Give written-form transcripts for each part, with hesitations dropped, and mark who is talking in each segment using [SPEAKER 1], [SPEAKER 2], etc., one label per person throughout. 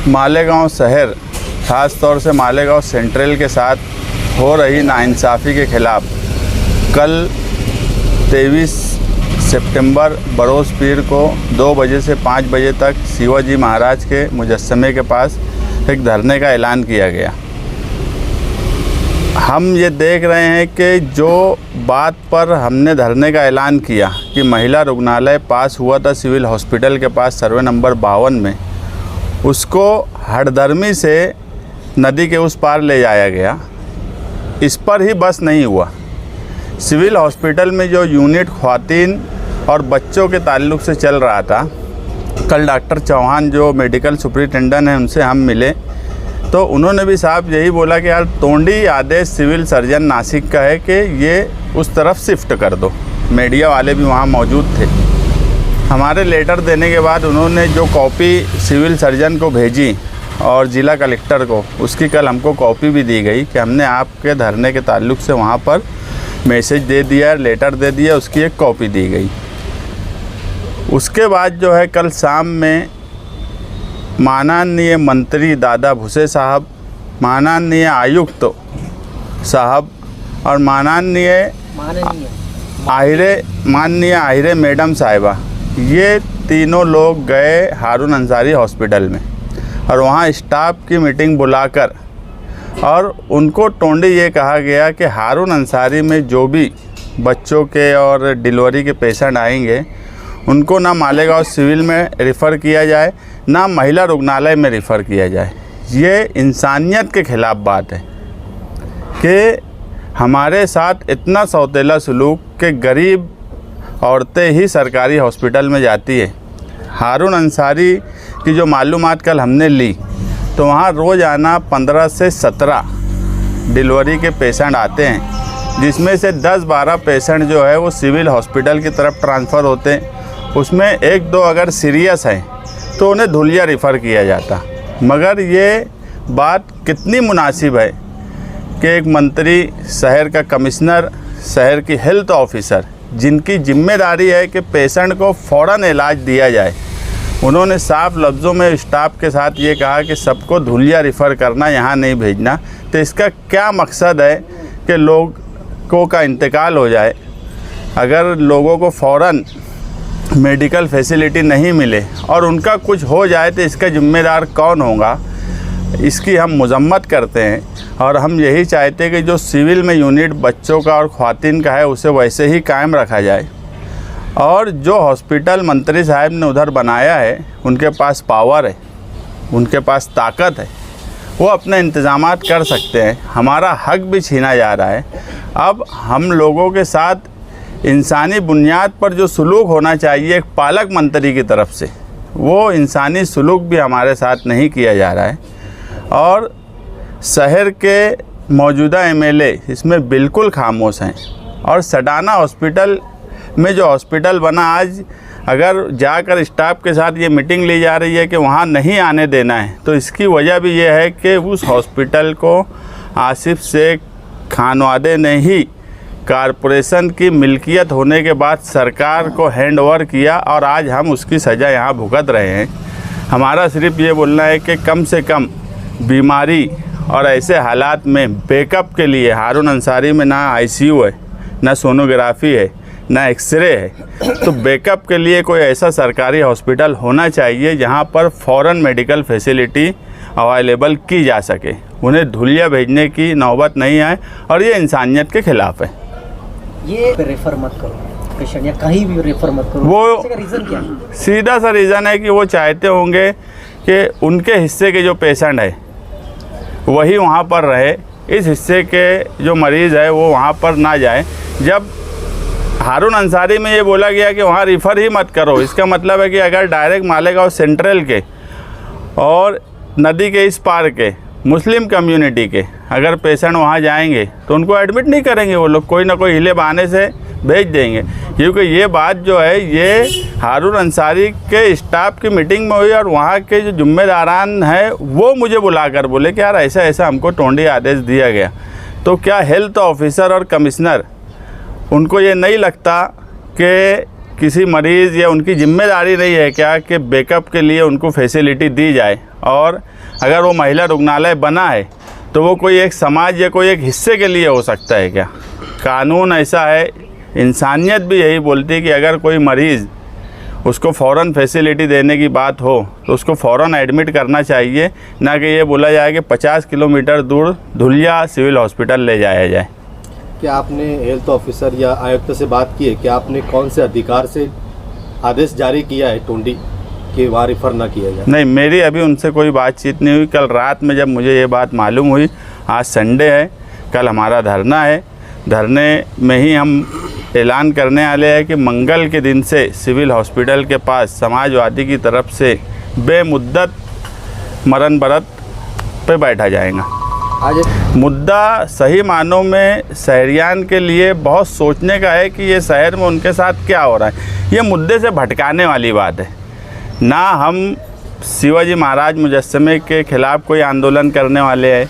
[SPEAKER 1] मालेगांव शहर, ख़ास तौर से मालेगांव सेंट्रल के साथ हो रही नाइंसाफ़ी के ख़िलाफ़ कल 23 सितंबर बरोज़ पीर को 2 बजे से 5 बजे तक शिवाजी महाराज के मुजस्समे के पास एक धरने का ऐलान किया गया। हम ये देख रहे हैं कि जो बात पर हमने धरने का ऐलान किया कि महिला रुग्णालय पास हुआ था सिविल हॉस्पिटल के पास सर्वे नंबर 52 में, उसको हठधर्मी से नदी के उस पार ले जाया गया। इस पर ही बस नहीं हुआ, सिविल हॉस्पिटल में जो यूनिट ख्वातीन और बच्चों के ताल्लुक़ से चल रहा था, कल डॉक्टर चौहान जो मेडिकल सुपरिटेंडेंट हैं उनसे हम मिले तो उन्होंने भी साहब यही बोला कि यार तोंडी आदेश सिविल सर्जन नासिक का है कि ये उस तरफ शिफ्ट कर दो। मीडिया वाले भी वहाँ मौजूद थे। हमारे लेटर देने के बाद उन्होंने जो कॉपी सिविल सर्जन को भेजी और ज़िला कलेक्टर को, उसकी कल हमको कॉपी भी दी गई कि हमने आपके धरने के ताल्लुक़ से वहाँ पर मैसेज दे दिया, लेटर दे दिया, उसकी एक कॉपी दी गई। उसके बाद जो है कल शाम में माननीय मंत्री दादा भुसे साहब, माननीय आयुक्त साहब और माननीय आहिरे मैडम साहिबा, ये तीनों लोग गए हारून अंसारी हॉस्पिटल में और वहाँ स्टाफ की मीटिंग बुलाकर और उनको टोंडी ये कहा गया कि हारून अंसारी में जो भी बच्चों के और डिलीवरी के पेशेंट आएंगे उनको ना मालेगांव सिविल में रेफ़र किया जाए, ना महिला रुग्णालय में रेफ़र किया जाए। ये इंसानियत के ख़िलाफ़ बात है कि हमारे साथ इतना सौतेला सलूक कि गरीब औरतें ही सरकारी हॉस्पिटल में जाती है। हारून अंसारी की जो मालूमात कल हमने ली तो वहाँ रोज़ाना 15 से 17 डिलीवरी के पेशेंट आते हैं, जिसमें से 10-12 पेशेंट जो है वो सिविल हॉस्पिटल की तरफ ट्रांसफ़र होते हैं। उसमें 1-2 अगर सीरियस हैं तो उन्हें धुलिया रेफ़र किया जाता। मगर ये बात कितनी मुनासिब है कि एक मंत्री, शहर का कमिश्नर, शहर की हेल्थ ऑफिसर, जिनकी जिम्मेदारी है कि पेशेंट को फ़ौरन इलाज दिया जाए, उन्होंने साफ लफ्ज़ों में स्टाफ के साथ ये कहा कि सबको धुलिया रेफ़र करना, यहाँ नहीं भेजना। तो इसका क्या मकसद है कि लोगों का इंतकाल हो जाए, अगर लोगों को फ़ौरन मेडिकल फैसिलिटी नहीं मिले और उनका कुछ हो जाए तो इसका ज़िम्मेदार कौन होगा? इसकी हम मजम्मत करते हैं और हम यही चाहते हैं कि जो सिविल में यूनिट बच्चों का और ख्वातीन का है उसे वैसे ही कायम रखा जाए। और जो हॉस्पिटल मंत्री साहब ने उधर बनाया है, उनके पास पावर है, उनके पास ताकत है, वो अपने इंतज़ामात कर सकते हैं। हमारा हक भी छीना जा रहा है। अब हम लोगों के साथ इंसानी बुनियाद पर जो सलूक होना चाहिए एक पालक मंत्री की तरफ से, वो इंसानी सलूक भी हमारे साथ नहीं किया जा रहा है। और शहर के मौजूदा एमएलए इसमें बिल्कुल खामोश हैं। और सडाना हॉस्पिटल में जो हॉस्पिटल बना, आज अगर जाकर स्टाफ के साथ ये मीटिंग ली जा रही है कि वहाँ नहीं आने देना है, तो इसकी वजह भी ये है कि उस हॉस्पिटल को आसिफ शेख खानवादे ने ही कारपोरेशन की मिल्कियत होने के बाद सरकार को हैंड ओवर किया और आज हम उसकी सज़ा यहाँ भुगत रहे हैं। हमारा सिर्फ ये बोलना है कि कम से कम बीमारी और ऐसे हालात में बैकअप के लिए हारून अंसारी में ना आईसीयू है, ना सोनोग्राफी है, ना एक्सरे है, तो बैकअप के लिए कोई ऐसा सरकारी हॉस्पिटल होना चाहिए जहाँ पर फ़ौरन मेडिकल फैसिलिटी अवेलेबल की जा सके। उन्हें धुलिया भेजने की नौबत नहीं आए और ये इंसानियत के ख़िलाफ़ है।
[SPEAKER 2] ये रेफ़र मत करो पेशेंट, या कहीं भी रेफ़र मत करो,
[SPEAKER 1] वो
[SPEAKER 2] रीज़न क्या है?
[SPEAKER 1] सीधा सा रीज़न है कि वो चाहते होंगे कि उनके हिस्से के जो पेशेंट है वही वहाँ पर रहे, इस हिस्से के जो मरीज़ है वो वहाँ पर ना जाए। जब हारून अंसारी में ये बोला गया कि वहाँ रेफ़र ही मत करो, इसका मतलब है कि अगर डायरेक्ट मालेगांव सेंट्रल के और नदी के इस पार के मुस्लिम कम्युनिटी के अगर पेशेंट वहाँ जाएंगे तो उनको एडमिट नहीं करेंगे, वो लोग कोई ना कोई हिले बहाने से भेज देंगे। क्योंकि ये बात जो है ये हारून अंसारी के स्टाफ की मीटिंग में हुई और वहाँ के जो जिम्मेदारान हैं वो मुझे बुलाकर बोले कि यार ऐसा ऐसा हमको टोंडी आदेश दिया गया। तो क्या हेल्थ ऑफिसर और कमिश्नर, उनको ये नहीं लगता कि किसी मरीज़ या उनकी जिम्मेदारी नहीं है क्या कि बैकअप के लिए उनको फैसिलिटी दी जाए? और अगर वो महिला रुग्णालय बना है तो वो कोई एक समाज या कोई एक हिस्से के लिए हो सकता है क्या? कानून ऐसा है, इंसानियत भी यही बोलती है कि अगर कोई मरीज़ उसको फ़ौरन फैसिलिटी देने की बात हो तो उसको फ़ौरन एडमिट करना चाहिए, ना कि ये बोला जाए कि 50 किलोमीटर दूर धुलिया सिविल हॉस्पिटल ले जाया जाए।
[SPEAKER 3] क्या आपने हेल्थ ऑफिसर या आयुक्त से बात की है? क्या आपने कौन से अधिकार से आदेश जारी किया है टोंडी कि वहाँ रिफ़र ना किया जाए?
[SPEAKER 1] नहीं, मेरी अभी उनसे कोई बातचीत नहीं हुई। कल रात में जब मुझे ये बात मालूम हुई, आज संडे है, कल हमारा धरना है, धरने में ही हम ऐलान करने वाले हैं कि मंगल के दिन से सिविल हॉस्पिटल के पास समाजवादी की तरफ से बेमुद्दत मरण व्रत पे बैठा जाएगा।
[SPEAKER 3] आज
[SPEAKER 1] मुद्दा सही मानों में शहरियान के लिए बहुत सोचने का है कि ये शहर में उनके साथ क्या हो रहा है। ये मुद्दे से भटकाने वाली बात है। ना हम शिवाजी महाराज मुजस्समे के ख़िलाफ़ कोई आंदोलन करने वाले हैं,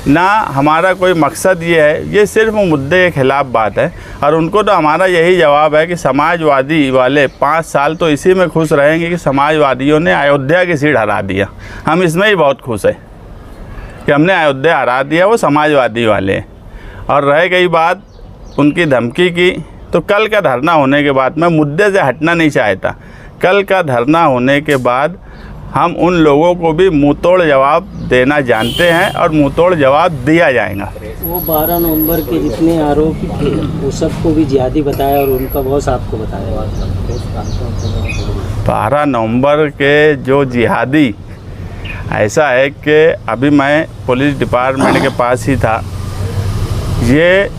[SPEAKER 1] ना हमारा कोई मकसद ये है। ये सिर्फ मुद्दे के ख़िलाफ़ बात है और उनको तो हमारा यही जवाब है कि समाजवादी वाले 5 साल तो इसी में खुश रहेंगे कि समाजवादियों ने अयोध्या की सीट हरा दिया। हम इसमें ही बहुत खुश हैं कि हमने अयोध्या हरा दिया, वो समाजवादी वाले हैं। और रह गई बात उनकी धमकी की, तो कल का धरना होने के बाद, मैं मुद्दे से हटना नहीं चाहता, कल का धरना होने के बाद हम उन लोगों को भी मुंहतोड़ जवाब देना जानते हैं और मुंहतोड़ जवाब दिया जाएगा।
[SPEAKER 2] वो 12 नवंबर के जितने आरोपी थे वो सबको भी जिहादी बताया और उनका बॉस आपको बताया।
[SPEAKER 1] 12 नवंबर के जो जिहादी, ऐसा है कि अभी मैं पुलिस डिपार्टमेंट के पास ही था। ये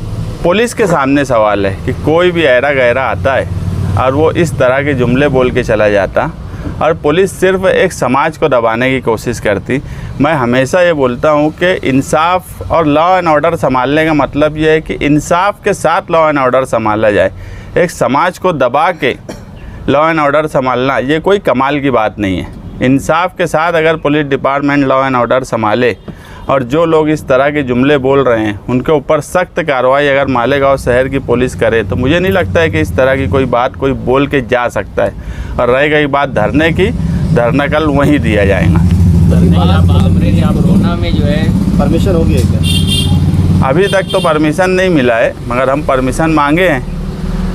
[SPEAKER 1] पुलिस के सामने सवाल है कि कोई भी ऐरा गहरा आता है और वो इस तरह के जुमले बोल के चला जाता और पुलिस सिर्फ एक समाज को दबाने की कोशिश करती। मैं हमेशा ये बोलता हूँ कि इंसाफ और लॉ एंड ऑर्डर संभालने का मतलब ये है कि इंसाफ के साथ लॉ एंड ऑर्डर संभाला जाए। एक समाज को दबा के लॉ एंड ऑर्डर संभालना ये कोई कमाल की बात नहीं है। इंसाफ के साथ अगर police department law and order संभाले और जो लोग इस तरह के जुमले बोल रहे हैं उनके ऊपर सख्त कार्रवाई अगर मालेगांव शहर की पुलिस करे तो मुझे नहीं लगता है कि इस तरह की कोई बात कोई बोल के जा सकता है। और रह गई बात धरने की, धरना कल वहीं दिया जाएगा।
[SPEAKER 4] कोरोना में जो है
[SPEAKER 3] परमिशन होगी है क्या?
[SPEAKER 1] अभी तक तो परमिशन नहीं मिला है, मगर हम परमिशन मांगे हैं।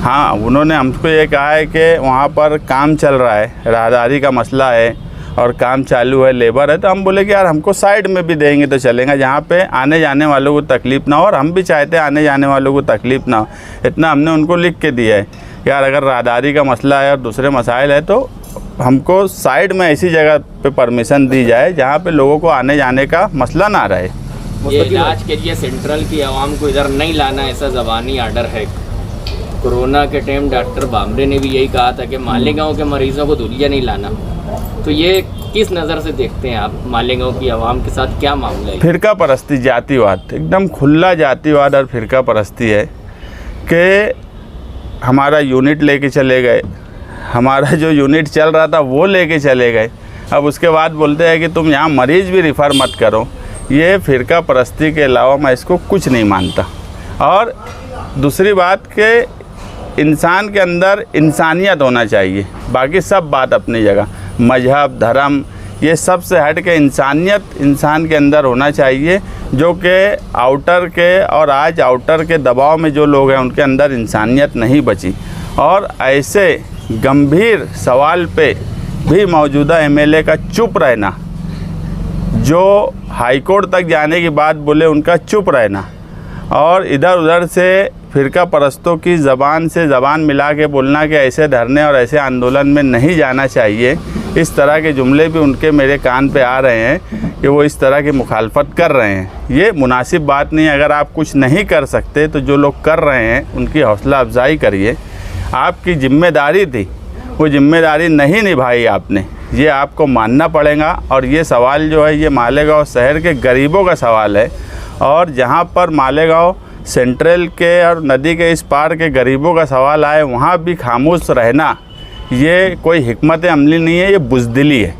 [SPEAKER 1] हाँ, उन्होंने हमको ये कहा है कि वहाँ पर काम चल रहा है, राहदारी का मसला है और काम चालू है, लेबर है। तो हम बोले कि यार हमको साइड में भी देंगे तो चलेगा, जहाँ पे आने जाने वालों को तकलीफ़ ना हो। और हम भी चाहते हैं आने जाने वालों को तकलीफ़ ना हो। इतना हमने उनको लिख के दिया है यार, अगर राहदारी का मसला है और दूसरे मसाइल है तो हमको साइड में ऐसी जगह पे परमिशन दी जाए जहाँ पे लोगों को आने जाने का मसला ना रहे।
[SPEAKER 4] ये इलाज के लिए सेंट्रल की आवाम को इधर नहीं लाना, ऐसा ज़बानी आर्डर है। कोरोना के टाइम डॉक्टर बामरे ने भी यही कहा था कि मालेगांव के मरीजों को धुलिया नहीं लाना। तो ये किस नज़र से देखते हैं आप? मालेगांव की आवाम के साथ क्या मामला है?
[SPEAKER 1] फिरका परस्ती, जातिवाद, एकदम खुला जातिवाद और फिरका परस्ती है कि हमारा यूनिट लेके चले गए, हमारा जो यूनिट चल रहा था वो लेके चले गए। अब उसके बाद बोलते हैं कि तुम यहाँ मरीज़ भी रिफ़र मत करो। ये फिरका परस्ती के अलावा मैं इसको कुछ नहीं मानता। और दूसरी बात कि इंसान के अंदर इंसानियत होना चाहिए, बाकी सब बात अपनी जगह, मजहब, धर्म, ये सब से हट के इंसानियत इंसान के अंदर होना चाहिए, जो कि आउटर के और आज आउटर के दबाव में जो लोग हैं उनके अंदर इंसानियत नहीं बची। और ऐसे गंभीर सवाल पे भी मौजूदा एमएलए का चुप रहना, जो हाईकोर्ट तक जाने की बात बोले उनका चुप रहना, और इधर उधर से फिरका परस्तों की ज़बान से ज़बान मिला के बोलना कि ऐसे धरने और ऐसे आंदोलन में नहीं जाना चाहिए, इस तरह के जुमले भी उनके मेरे कान पे आ रहे हैं कि वो इस तरह की मुखालफत कर रहे हैं। ये मुनासिब बात नहीं है। अगर आप कुछ नहीं कर सकते तो जो लोग कर रहे हैं उनकी हौसला अफजाई करिए। आपकी जिम्मेदारी थी, वो जिम्मेदारी नहीं निभाई आपने, ये आपको मानना पड़ेगा। और ये सवाल जो है ये मालेगांव शहर के गरीबों का सवाल है, और जहाँ पर मालेगांव सेंट्रल के और नदी के इस पार के गरीबों का सवाल आए वहाँ भी खामोश रहना ये कोई हिकमत अमली नहीं है, ये बुज़दिली है।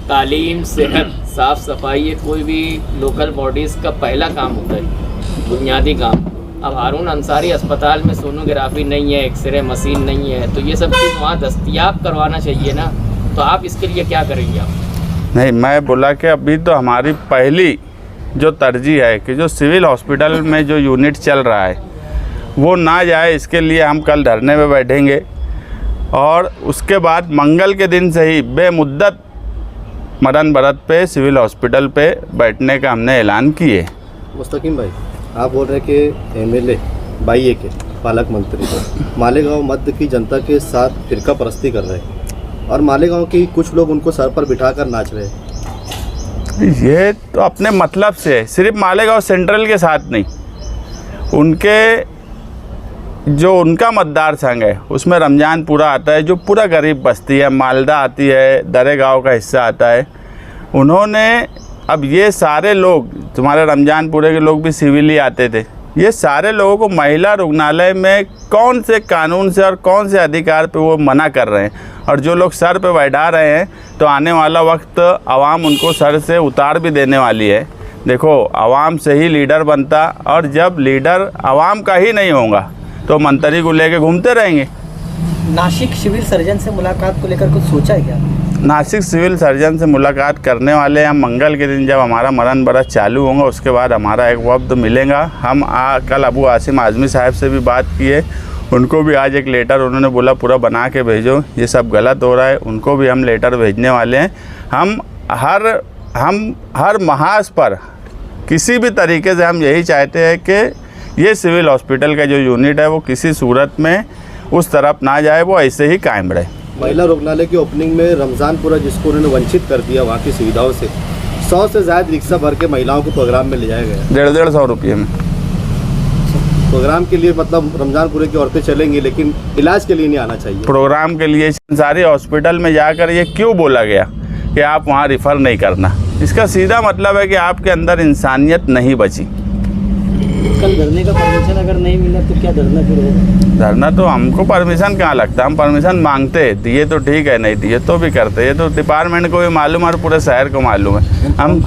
[SPEAKER 4] तालीम, सेहत, साफ़ सफाई, ये कोई भी लोकल बॉडीज़ का पहला काम होता है, बुनियादी काम। अब हारून अंसारी अस्पताल में सोनोग्राफी नहीं है, एक्सरे मशीन नहीं है, तो ये सब चीज़ वहाँ दस्तयाब करवाना चाहिए ना। तो आप इसके लिए क्या करेंगे आप?
[SPEAKER 1] नहीं, मैं बोला कि अभी तो हमारी पहली जो तरजीह है कि जो सिविल हॉस्पिटल में जो यूनिट चल रहा है वो ना जाए, इसके लिए हम कल धरने में बैठेंगे और उसके बाद मंगल के दिन से ही बेमुद्दत मरण भरत पे सिविल हॉस्पिटल पे बैठने का हमने ऐलान किए।
[SPEAKER 3] मुस्तकीम भाई, आप बोल रहे हैं कि एमएलए बाईए के पालक मंत्री मालेगांव मध्य की जनता के साथ फिरका परस्ती कर रहे हैं और मालेगांव की कुछ लोग उनको सर पर बिठाकर नाच रहे हैं।
[SPEAKER 1] ये तो अपने मतलब से है, सिर्फ मालेगांव सेंट्रल के साथ नहीं, उनके जो उनका मतदार संघ है उसमें रमजानपुरा आता है, जो पूरा गरीब बस्ती है, मालदा आती है, दरेगांव का हिस्सा आता है। उन्होंने अब ये सारे लोग, तुम्हारे रमजानपुरे के लोग भी सिविल ही आते थे, ये सारे लोगों को महिला रुग्णालय में कौन से कानून से और कौन से अधिकार पे वो मना कर रहे हैं, और जो लोग सर पे बैठा रहे हैं तो आने वाला वक्त आवाम उनको सर से उतार भी देने वाली है। देखो, आवाम से ही लीडर बनता, और जब लीडर आवाम का ही नहीं होगा तो मंत्री को लेके घूमते रहेंगे।
[SPEAKER 5] नासिक सिविल सर्जन से मुलाकात को लेकर कुछ सोचा है क्या?
[SPEAKER 1] नासिक सिविल सर्जन से मुलाकात करने वाले हैं। मंगल के दिन जब हमारा मरण भरत चालू होगा उसके बाद हमारा एक वफ्द मिलेगा। हम कल अबू आसिम आज़मी साहब से भी बात किए, उनको भी आज एक लेटर उन्होंने बोला पूरा बना के भेजो, ये सब गलत हो रहा है, उनको भी हम लेटर भेजने वाले हैं। हम हर महाज पर किसी भी तरीके से हम यही चाहते हैं कि ये सिविल हॉस्पिटल का जो यूनिट है वो किसी सूरत में उस तरफ ना जाए, वो ऐसे ही कायम रहे।
[SPEAKER 3] महिला रुग्णालय की ओपनिंग में रमज़ानपुरा, जिसको उन्होंने वंचित कर दिया वहाँ की सुविधाओं से, 100 से ज़्यादा रिक्शा भर के महिलाओं को प्रोग्राम में ले जाया गया।
[SPEAKER 1] 150 रुपये में
[SPEAKER 3] प्रोग्राम के लिए, मतलब रमज़ानपुरे की औरतें चलेंगी लेकिन इलाज के लिए नहीं आना चाहिए।
[SPEAKER 1] प्रोग्राम के लिए अंसारी हॉस्पिटल में जाकर ये क्यों बोला गया कि आप वहाँ रिफ़र नहीं करना? इसका सीधा मतलब है कि आपके अंदर इंसानियत नहीं बची।
[SPEAKER 2] कल धरने का परमिशन अगर नहीं मिला तो क्या धरना फिर होगा?
[SPEAKER 1] धरना तो हमको परमिशन कहाँ लगता, हम परमिशन मांगते, दिए तो ठीक है, नहीं दिए तो भी करते। ये तो डिपार्टमेंट को भी मालूम है और पूरे शहर को मालूम है। हम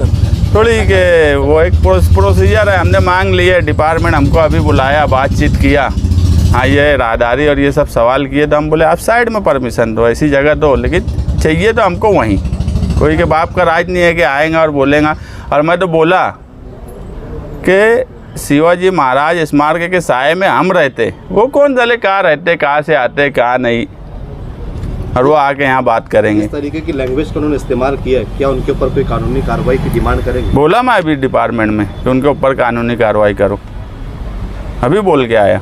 [SPEAKER 1] थोड़ी के वो एक प्रोसीजर है, हमने मांग लिए, डिपार्टमेंट हमको अभी बुलाया, बातचीत किया, हाँ ये राहदारी और ये सब सवाल किए, तो हम बोले आप साइड में परमिशन दो, ऐसी जगह दो, लेकिन चाहिए तो हमको वहीं। कोई के बाप का राज नहीं है कि आएगा और बोलेगा। और मैं तो बोला कि शिवाजी महाराज स्मारक के साए में हम रहते, वो कौन जाने कहाँ रहते, कहाँ से आते, कहाँ नहीं, और वो आके यहाँ बात करेंगे।
[SPEAKER 3] इस तरीके की लैंग्वेज का उन्होंने इस्तेमाल किया है, क्या उनके ऊपर कोई कानूनी कार्रवाई की डिमांड करेंगे?
[SPEAKER 1] बोला मैं अभी डिपार्टमेंट में कि उनके ऊपर कानूनी कार्रवाई करो, अभी बोल के आया।